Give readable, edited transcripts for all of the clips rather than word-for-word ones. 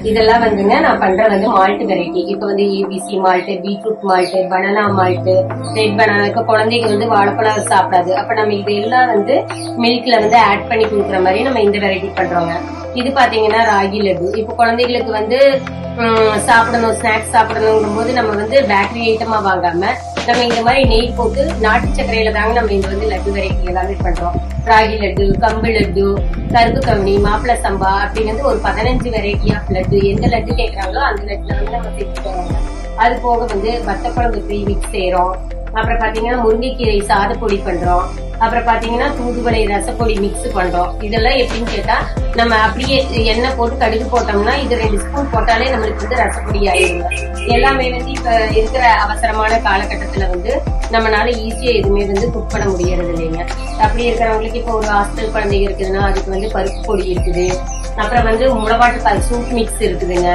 இதெல்லாம் வந்துங்க நான் பண்ற வந்து மால்ட் வெரைட்டி. இப்ப வந்து ABC malt, beetroot malt, banana malt, red banana. இப்ப குழந்தைங்க வந்து வாழைப்பழம் சாப்பிடாது, அப்ப நம்ம இது எல்லாம் வந்து மில்க்ல வந்து ஆட் பண்ணி கொடுக்குற மாதிரி நம்ம இந்த வெரைட்டி பண்றோங்க. இது பாத்தீங்கன்னா ராகி லட்டு. இப்ப குழந்தைகளுக்கு வந்து சாப்பிடணும், ஸ்நாக்ஸ் சாப்பிடணுங்கும் போது நம்ம வந்து பேக்கரி ஐட்டமா வாங்காம நம்ம இந்த மாதிரி நெய் போட்டு நாட்டு சர்க்கரையில தாங்க நம்ம இந்த வந்து லட்டு வெரைட்டி எல்லாமே பண்றோம். ராகி லட்டு, கம்பு லட்டு, கருப்பு கவுனி, மாப்பிள சம்பா அப்படி வந்து ஒரு 15 வெரைட்டி ஆஃப் லட்டு. எந்த லட்டு கேட்கறாங்களோ அந்த லட்டுல வந்து நம்ம சேர்த்துக்கிறோம். அது போக வந்து வத்தக்குழம்பு மிக்ஸ் செய்யறோம். அப்புறம் பாத்தீங்கன்னா முருங்கைக்கீரை சாதப்பொடி பண்றோம். அப்புறம் பாத்தீங்கன்னா தூதுவளை ரசப்பொடி மிக்ஸ் பண்றோம். இதெல்லாம் எப்படின்னு கேட்டா நம்ம அப்படியே எண்ணெய் போட்டு கடுகு போட்டோம்னா இது 2 ஸ்பூன் போட்டாலே நம்மளுக்கு வந்து ரசப்பொடி ஆயிடுங்க. எல்லாமே வந்து இப்ப இருக்கிற அவசரமான காலகட்டத்துல வந்து நம்மளால ஈஸியா எதுவுமே வந்து குக் பண்ண முடியறது இல்லைங்க. அப்படி இருக்கிறவங்களுக்கு இப்ப ஒரு ஹாஸ்டல் குழந்தைங்க இருக்குதுன்னா அதுக்கு வந்து பருப்பு பொடி இருக்குது. அப்புறம் வந்து முளவாட்டு சூப் மிக்ஸ் இருக்குதுங்க.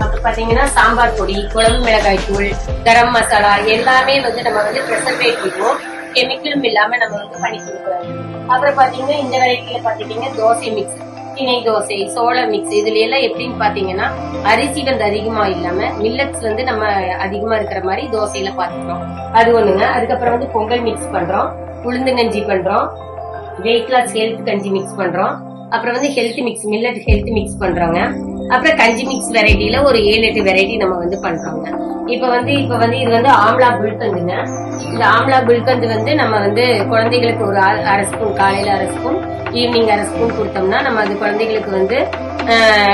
அப்புறம் பாத்தீங்கன்னா சாம்பார் பொடி, குழம்பு மிளகாய் தூள், கரம் மசாலா எல்லாமே வந்து நம்ம வந்து ப்ரிசர்வேட்டிவும் கெமிக்கலும் இல்லாம நம்ம வந்து பண்ணி கொடுக்குறோம். அப்புறம் பாத்தீங்கன்னா இந்த வெரைட்டில பாத்தீங்கன்னா தோசை மிக்ஸ், திணை தோசை, சோள மிக்ஸ். இதுல எல்லாம் எப்படின்னு பாத்தீங்கன்னா அரிசி வந்து அதிகமா இல்லாம மில்லட்ஸ் வந்து நம்ம அதிகமா இருக்கிற மாதிரி தோசையில பாத்துக்கிறோம். அது ஒண்ணுங்க. அதுக்கப்புறம் வந்து பொங்கல் மிக்ஸ் பண்றோம், உளுந்து கஞ்சி பண்றோம், வெயிட் லாஸ் ஹெல்த் கஞ்சி மிக்ஸ் பண்றோம். அப்புறம் வந்து health mix, millet health mix பண்றோங்க. அப்புறம் கஞ்சி மிக்ஸ் வெரைட்டில ஒரு 7-8 வெரைட்டி நம்ம வந்து பண்றோங்க. இப்ப வந்து இது வந்து ஆம்லா புல்கந்துங்க. இந்த ஆம்லா புல்கந்து வந்து நம்ம வந்து குழந்தைகளுக்கு ஒரு 1/2 ஸ்பூன், காலையில 1/2 ஸ்பூன், ஈவினிங் 1/2 ஸ்பூன் கொடுத்தோம்னா நம்ம அது குழந்தைகளுக்கு வந்து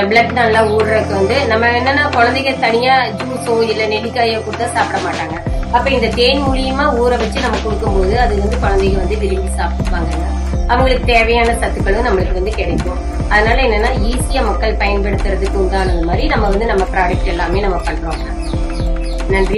பிளட் நல்லா ஊடுறதுக்கு வந்து நம்ம என்னன்னா குழந்தைங்க தனியா ஜூஸோ இல்ல நெல்லிக்காயோ கொடுத்தா சாப்பிட மாட்டாங்க. அப்ப இந்த தேன் மூலியமா ஊற வச்சு நம்ம கொடுக்கும்போது அது வந்து குழந்தைங்க வந்து விரும்பி சாப்பிடுவாங்க. அவங்களுக்கு தேவையான சத்துக்களும் நம்மளுக்கு வந்து கிடைக்கும். அதனால என்னன்னா ஈஸியா மக்கள் பயன்படுத்துறதுக்கு உண்டானது மாதிரி நம்ம வந்து நம்ம ப்ராடக்ட் எல்லாமே நம்ம பண்றோம்.